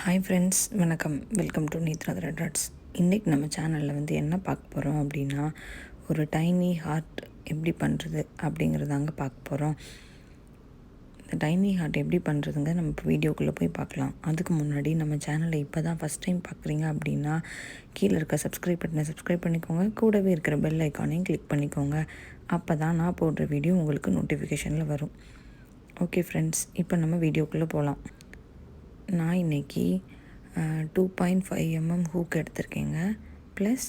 Hi friends, வணக்கம். Welcome to nethrathreadarts. இன்றைக்கி நம்ம சேனலில் என்ன பார்க்க போகிறோம் அப்படின்னா, ஒரு டைனி ஹார்ட் எப்படி பண்ணுறது அப்படிங்கிறதாங்க பார்க்க போகிறோம். இந்த டைனி ஹார்ட் எப்படி பண்ணுறதுங்க நம்ம இப்போ வீடியோக்குள்ளே போய் பார்க்கலாம். அதுக்கு முன்னாடி நம்ம சேனலை இப்போ தான் ஃபஸ்ட் டைம் பார்க்குறீங்க அப்படின்னா கீழே இருக்க சப்ஸ்கிரைப் பட்டனை சப்ஸ்கிரைப் பண்ணிக்கோங்க. கூடவே இருக்கிற பெல் ஐக்கானையும் கிளிக் பண்ணிக்கோங்க. அப்போ தான் நான் போடுற வீடியோ உங்களுக்கு நோட்டிஃபிகேஷனில் வரும். ஓகே ஃப்ரெண்ட்ஸ், இப்போ நம்ம வீடியோக்குள்ளே போகலாம். நான் இன்றைக்கி 2.5 mm ஹூக் எடுத்திருக்கேங்க, ப்ளஸ்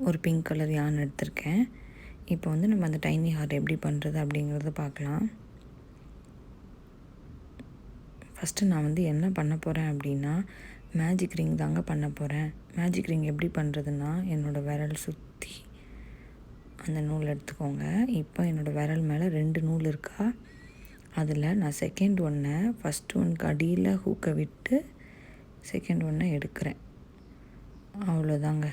ஒரு பிங்க் கலர் யான் எடுத்திருக்கேன். இப்போ நம்ம அந்த டைனி ஹார்ட் எப்படி பண்ணுறது அப்படிங்கிறத பார்க்கலாம். ஃபஸ்ட்டு நான் என்ன பண்ண போகிறேன் அப்படின்னா, மேஜிக் ரிங் தாங்க பண்ண போகிறேன். மேஜிக் ரிங் எப்படி பண்ணுறதுன்னா, என்னோடய விரல் சுற்றி அந்த நூல் எடுத்துக்கோங்க. இப்போ என்னோடய விரல் மேலே 2 நூல் இருக்கா, அதில் நான் செகண்ட் ஒன்றை ஃபஸ்ட் ஒன்றுக்கு அடியில் ஹூக்கை விட்டு செகண்ட் ஒன்றை எடுக்கிறேன். அவ்வளோதாங்க.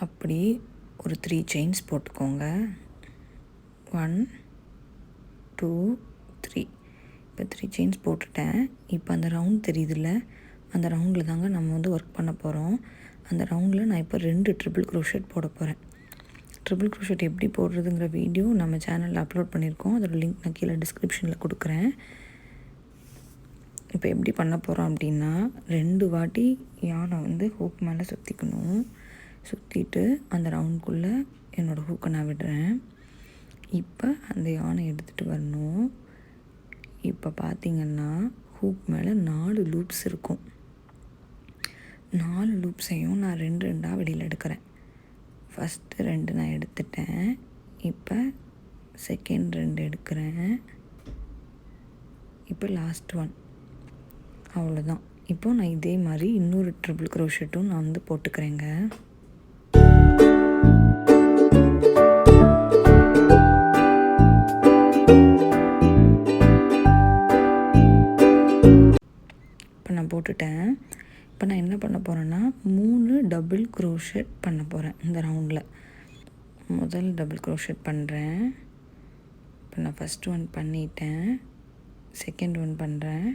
அப்படி ஒரு 3 செயின்ஸ் போட்டுக்கோங்க. 1 2 3. இப்போ 3 செயின்ஸ் போட்டுட்டேன். இப்போ அந்த ரவுண்ட் தெரியுதுல்ல, அந்த ரவுண்டில் தாங்க நம்ம ஒர்க் பண்ண போகிறோம். அந்த ரவுண்டில் நான் இப்போ 2 ட்ரிபிள் க்ரோஷெட் போட போகிறேன். ட்ரிபிள் க்ரோஷெட் எப்படி போடுறதுங்கிற வீடியோ நம்ம சேனலில் அப்லோட் பண்ணியிருக்கோம். அதோட லிங்க் நான் கீழே டிஸ்கிரிப்ஷனில் கொடுக்குறேன். இப்போ எப்படி பண்ண போகிறோம் அப்படின்னா, 2 வாட்டி யானை ஹூக் மேலே சுற்றிக்கணும். சுற்றிட்டு அந்த ரவுண்டுக்குள்ளே என்னோடய ஹூக்கை நான் விடுறேன். இப்போ அந்த யானை எடுத்துகிட்டு வரணும். இப்போ பார்த்திங்கன்னா ஹூக் மேலே 4 லூப்ஸ் இருக்கும். 4 லூப்ஸையும் நான் 2 வெளியில் எடுக்கிறேன். ஃபஸ்ட்டு 2 நான் எடுத்துட்டேன். இப்போ செகண்ட் 2 எடுக்கிறேன். இப்போ லாஸ்ட் 1. அவ்வளோதான். இப்போது நான் இதே மாதிரி இன்னொரு ட்ரிபிள் க்ரோஷெட்டும் நான் போட்டுக்கிறேங்க. இப்போ நான் போட்டுட்டேன். இப்போ நான் என்ன பண்ண போகிறேன்னா, 3 டபுள் க்ரோஷெட் பண்ண போகிறேன். இந்த ரவுண்டில் முதல் டபுள் க்ரோஷெட் பண்ணுறேன். இப்போ நான் ஃபஸ்ட் ஒன் பண்ணிட்டேன், செகண்ட் ஒன் பண்ணுறேன்,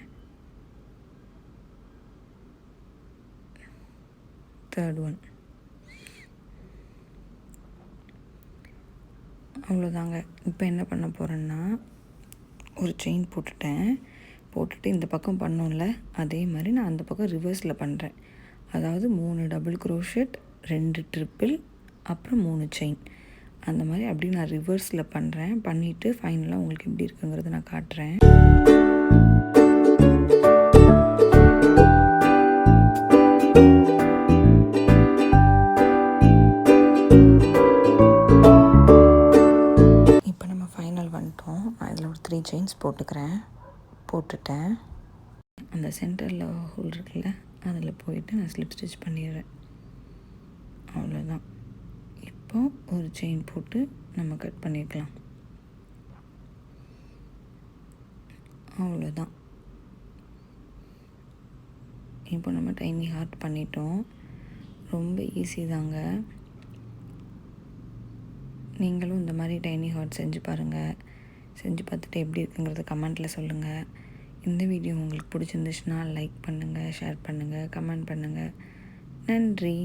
தேர்ட் ஒன். அவ்வளோதாங்க. இப்போ என்ன பண்ண போகிறேன்னா, ஒரு செயின் போட்டுட்டு இந்த பக்கம் பண்ணோம்ல, அதே மாதிரி நான் அந்த பக்கம் ரிவர்ஸில் பண்ணுறேன். அதாவது 3 டபுள் க்ரோஷெட், 2 ட்ரிப்பிள், அப்புறம் 3 செயின். அந்த மாதிரி அப்படி நான் ரிவர்ஸில் பண்ணுறேன். பண்ணிவிட்டு ஃபைனலாக உங்களுக்கு எப்படி இருக்குங்கிறத நான் காட்டுறேன். இப்போ நம்ம ஃபைனல் வந்துட்டோம். நான் இதில் ஒரு 3 செயின்ஸ் போட்டுட்டேன். அந்த சென்டரில் ஹோல் இருக்குல்ல, அதில் போயிட்டு நான் ஸ்லிப் ஸ்டிச் பண்ணிடுறேன். அவ்வளோதான். இப்போது ஒரு செயின் போட்டு நம்ம கட் பண்ணிக்கலாம். அவ்வளோதான். இப்போ நம்ம டைனி ஹார்ட் பண்ணிட்டோம். ரொம்ப ஈஸி தாங்க. நீங்களும் இந்த மாதிரி டைனி ஹார்ட் செஞ்சு பாருங்கள். செஞ்சு பார்த்துட்டு எப்படி இருக்குங்கிறத கமெண்ட்டில் சொல்லுங்கள். இந்த வீடியோ உங்களுக்கு பிடிச்சிருந்துச்சுன்னா லைக் பண்ணுங்கள், ஷேர் பண்ணுங்கள், கமெண்ட் பண்ணுங்கள். நன்றி.